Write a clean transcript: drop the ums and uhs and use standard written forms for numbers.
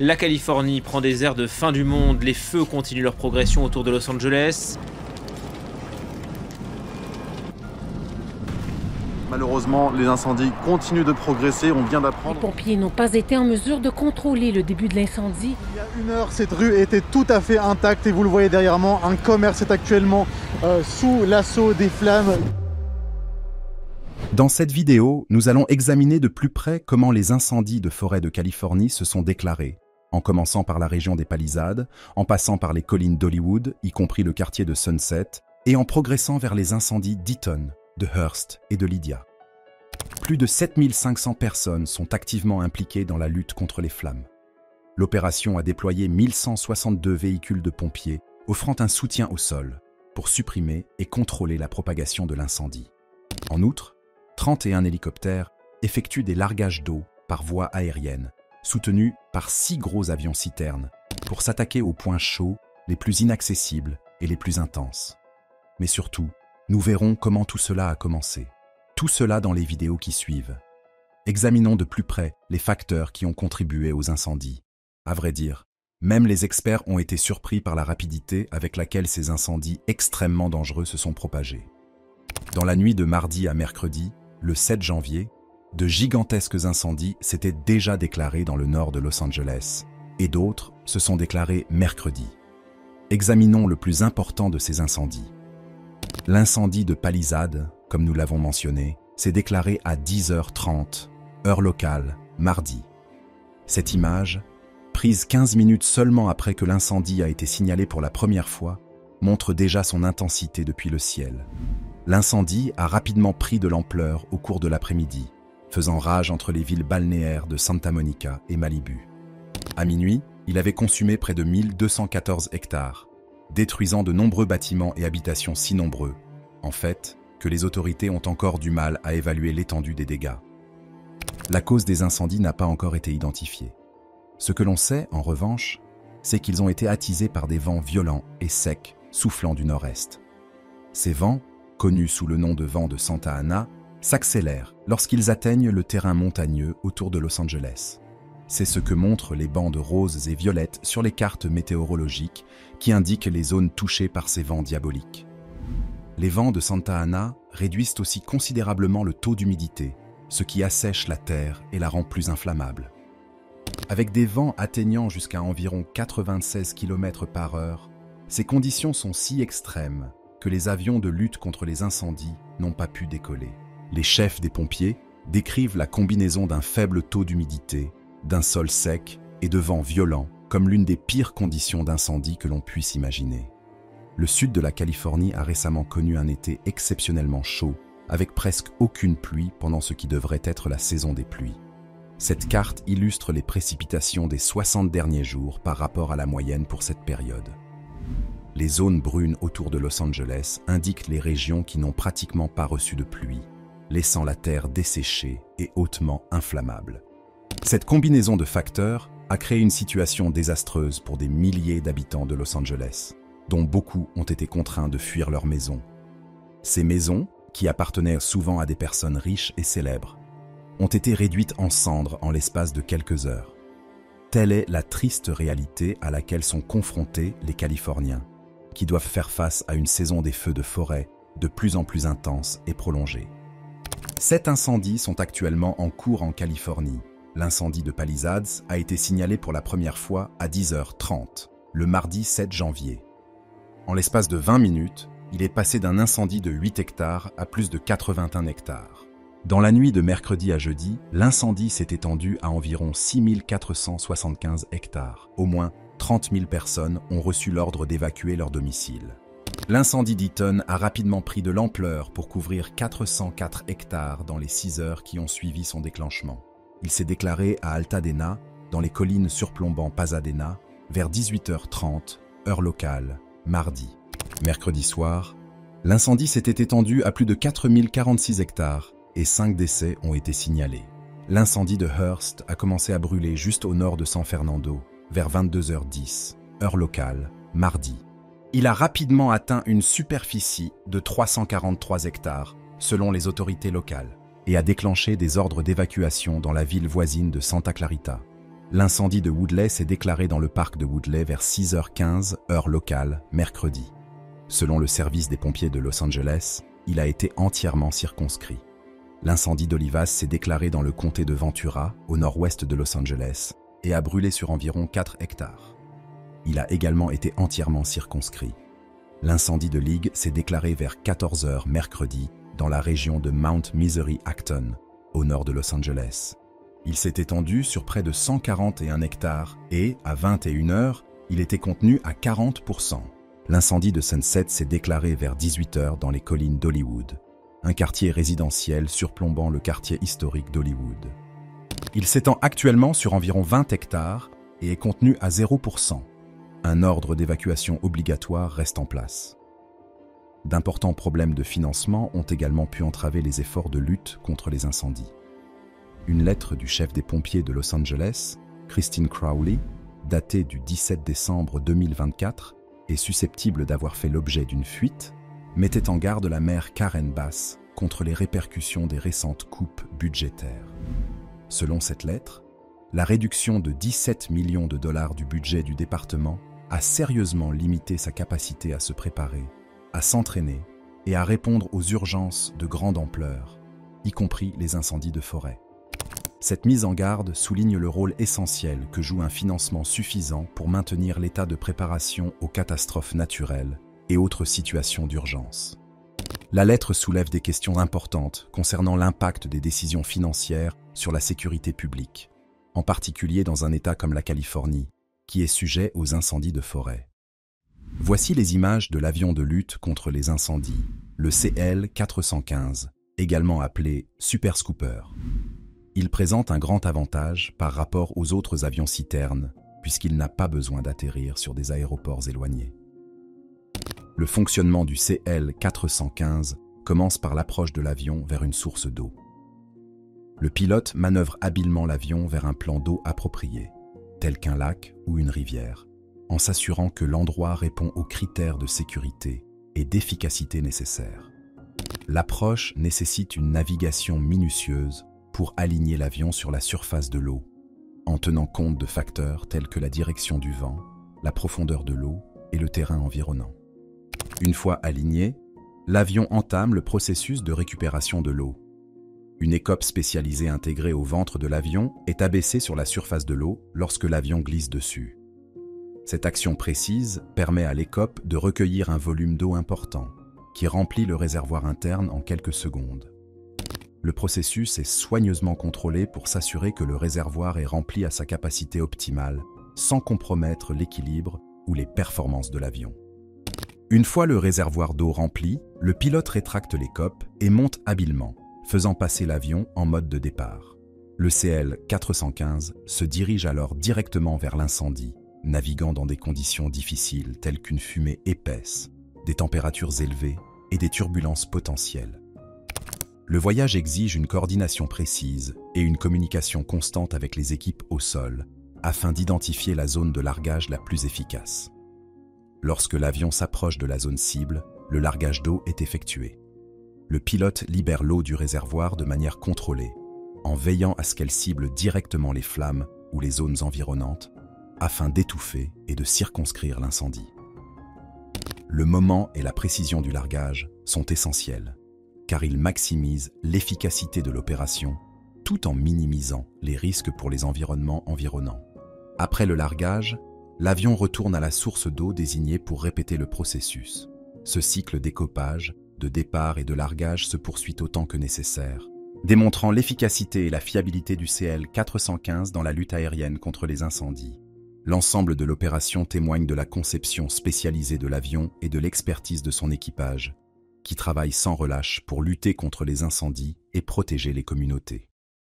La Californie prend des airs de fin du monde, les feux continuent leur progression autour de Los Angeles. Malheureusement, les incendies continuent de progresser, on vient Les d'apprendre. pompiers n'ont pas été en mesure de contrôler le début de l'incendie. Il y a une heure, cette rue était tout à fait intacte et vous le voyez derrière moi, un commerce est actuellement sous l'assaut des flammes. Dans cette vidéo, nous allons examiner de plus près comment les incendies de forêt de Californie se sont déclarés, en commençant par la région des Palisades, en passant par les collines d'Hollywood, y compris le quartier de Sunset, et en progressant vers les incendies d'Eaton, de Hearst et de Lydia. Plus de 7500 personnes sont activement impliquées dans la lutte contre les flammes. L'opération a déployé 1162 véhicules de pompiers, offrant un soutien au sol pour supprimer et contrôler la propagation de l'incendie. En outre, 31 hélicoptères effectuent des largages d'eau par voie aérienne, soutenus par 6 gros avions-citernes, pour s'attaquer aux points chauds, les plus inaccessibles et les plus intenses. Mais surtout, nous verrons comment tout cela a commencé. Tout cela dans les vidéos qui suivent. Examinons de plus près les facteurs qui ont contribué aux incendies. À vrai dire, même les experts ont été surpris par la rapidité avec laquelle ces incendies extrêmement dangereux se sont propagés. Dans la nuit de mardi à mercredi, le 7 janvier, de gigantesques incendies s'étaient déjà déclarés dans le nord de Los Angeles, et d'autres se sont déclarés mercredi. Examinons le plus important de ces incendies. L'incendie de Palisades, comme nous l'avons mentionné, s'est déclaré à 10h30, heure locale, mardi. Cette image, prise 15 minutes seulement après que l'incendie a été signalé pour la première fois, montre déjà son intensité depuis le ciel. L'incendie a rapidement pris de l'ampleur au cours de l'après-midi, faisant rage entre les villes balnéaires de Santa Monica et Malibu. À minuit, il avait consumé près de 1214 hectares, détruisant de nombreux bâtiments et habitations si nombreux, en fait, que les autorités ont encore du mal à évaluer l'étendue des dégâts. La cause des incendies n'a pas encore été identifiée. Ce que l'on sait, en revanche, c'est qu'ils ont été attisés par des vents violents et secs soufflant du nord-est. Ces vents, connus sous le nom de vent de Santa Ana, s'accélèrent lorsqu'ils atteignent le terrain montagneux autour de Los Angeles. C'est ce que montrent les bandes roses et violettes sur les cartes météorologiques qui indiquent les zones touchées par ces vents diaboliques. Les vents de Santa Ana réduisent aussi considérablement le taux d'humidité, ce qui assèche la terre et la rend plus inflammable. Avec des vents atteignant jusqu'à environ 96 km/h, ces conditions sont si extrêmes que les avions de lutte contre les incendies n'ont pas pu décoller. Les chefs des pompiers décrivent la combinaison d'un faible taux d'humidité, d'un sol sec et de vents violents comme l'une des pires conditions d'incendie que l'on puisse imaginer. Le sud de la Californie a récemment connu un été exceptionnellement chaud, avec presque aucune pluie pendant ce qui devrait être la saison des pluies. Cette carte illustre les précipitations des 60 derniers jours par rapport à la moyenne pour cette période. Les zones brunes autour de Los Angeles indiquent les régions qui n'ont pratiquement pas reçu de pluie, laissant la terre desséchée et hautement inflammable. Cette combinaison de facteurs a créé une situation désastreuse pour des milliers d'habitants de Los Angeles, dont beaucoup ont été contraints de fuir leurs maisons. Ces maisons, qui appartenaient souvent à des personnes riches et célèbres, ont été réduites en cendres en l'espace de quelques heures. Telle est la triste réalité à laquelle sont confrontés les Californiens, qui doivent faire face à une saison des feux de forêt de plus en plus intense et prolongée. 7 incendies sont actuellement en cours en Californie. L'incendie de Palisades a été signalé pour la première fois à 10h30, le mardi 7 janvier. En l'espace de 20 minutes, il est passé d'un incendie de 8 hectares à plus de 81 hectares. Dans la nuit de mercredi à jeudi, l'incendie s'est étendu à environ 6475 hectares. Au moins 30 000 personnes ont reçu l'ordre d'évacuer leur domicile. L'incendie d'Eaton a rapidement pris de l'ampleur pour couvrir 404 hectares dans les 6 heures qui ont suivi son déclenchement. Il s'est déclaré à Altadena, dans les collines surplombant Pasadena, vers 18h30, heure locale, mardi. Mercredi soir, l'incendie s'était étendu à plus de 4046 hectares et 5 décès ont été signalés. L'incendie de Hearst a commencé à brûler juste au nord de San Fernando, vers 22h10, heure locale, mardi. Il a rapidement atteint une superficie de 343 hectares, selon les autorités locales, et a déclenché des ordres d'évacuation dans la ville voisine de Santa Clarita. L'incendie de Woodley s'est déclaré dans le parc de Woodley vers 6h15, heure locale, mercredi. Selon le service des pompiers de Los Angeles, il a été entièrement circonscrit. L'incendie d'Olivas s'est déclaré dans le comté de Ventura, au nord-ouest de Los Angeles, et a brûlé sur environ 4 hectares. Il a également été entièrement circonscrit. L'incendie de League s'est déclaré vers 14h mercredi dans la région de Mount Misery-Acton, au nord de Los Angeles. Il s'est étendu sur près de 141 hectares et, à 21h, il était contenu à 40%. L'incendie de Sunset s'est déclaré vers 18h dans les collines d'Hollywood, un quartier résidentiel surplombant le quartier historique d'Hollywood. Il s'étend actuellement sur environ 20 hectares et est contenu à 0%. Un ordre d'évacuation obligatoire reste en place. D'importants problèmes de financement ont également pu entraver les efforts de lutte contre les incendies. Une lettre du chef des pompiers de Los Angeles, Christine Crowley, datée du 17 décembre 2024 et susceptible d'avoir fait l'objet d'une fuite, mettait en garde la maire Karen Bass contre les répercussions des récentes coupes budgétaires. Selon cette lettre, la réduction de 17 millions de dollars du budget du département a sérieusement limité sa capacité à se préparer, à s'entraîner et à répondre aux urgences de grande ampleur, y compris les incendies de forêt. Cette mise en garde souligne le rôle essentiel que joue un financement suffisant pour maintenir l'état de préparation aux catastrophes naturelles et autres situations d'urgence. La lettre soulève des questions importantes concernant l'impact des décisions financières sur la sécurité publique, en particulier dans un État comme la Californie, qui est sujet aux incendies de forêt. Voici les images de l'avion de lutte contre les incendies, le CL-415, également appelé Super Scooper. Il présente un grand avantage par rapport aux autres avions citernes, puisqu'il n'a pas besoin d'atterrir sur des aéroports éloignés. Le fonctionnement du CL-415 commence par l'approche de l'avion vers une source d'eau. Le pilote manœuvre habilement l'avion vers un plan d'eau approprié, tel qu'un lac ou une rivière, en s'assurant que l'endroit répond aux critères de sécurité et d'efficacité nécessaires. L'approche nécessite une navigation minutieuse pour aligner l'avion sur la surface de l'eau, en tenant compte de facteurs tels que la direction du vent, la profondeur de l'eau et le terrain environnant. Une fois aligné, l'avion entame le processus de récupération de l'eau. Une écope spécialisée intégrée au ventre de l'avion est abaissée sur la surface de l'eau lorsque l'avion glisse dessus. Cette action précise permet à l'écope de recueillir un volume d'eau important, qui remplit le réservoir interne en quelques secondes. Le processus est soigneusement contrôlé pour s'assurer que le réservoir est rempli à sa capacité optimale, sans compromettre l'équilibre ou les performances de l'avion. Une fois le réservoir d'eau rempli, le pilote rétracte l'écope et monte habilement, faisant passer l'avion en mode de départ. Le CL-415 se dirige alors directement vers l'incendie, naviguant dans des conditions difficiles telles qu'une fumée épaisse, des températures élevées et des turbulences potentielles. Le voyage exige une coordination précise et une communication constante avec les équipes au sol, afin d'identifier la zone de largage la plus efficace. Lorsque l'avion s'approche de la zone cible, le largage d'eau est effectué. Le pilote libère l'eau du réservoir de manière contrôlée, en veillant à ce qu'elle cible directement les flammes ou les zones environnantes, afin d'étouffer et de circonscrire l'incendie. Le moment et la précision du largage sont essentiels, car ils maximisent l'efficacité de l'opération tout en minimisant les risques pour les environnements environnants. Après le largage, l'avion retourne à la source d'eau désignée pour répéter le processus. Ce cycle d'écopage, de départ et de largage se poursuit autant que nécessaire, démontrant l'efficacité et la fiabilité du CL-415 dans la lutte aérienne contre les incendies. L'ensemble de l'opération témoigne de la conception spécialisée de l'avion et de l'expertise de son équipage, qui travaille sans relâche pour lutter contre les incendies et protéger les communautés.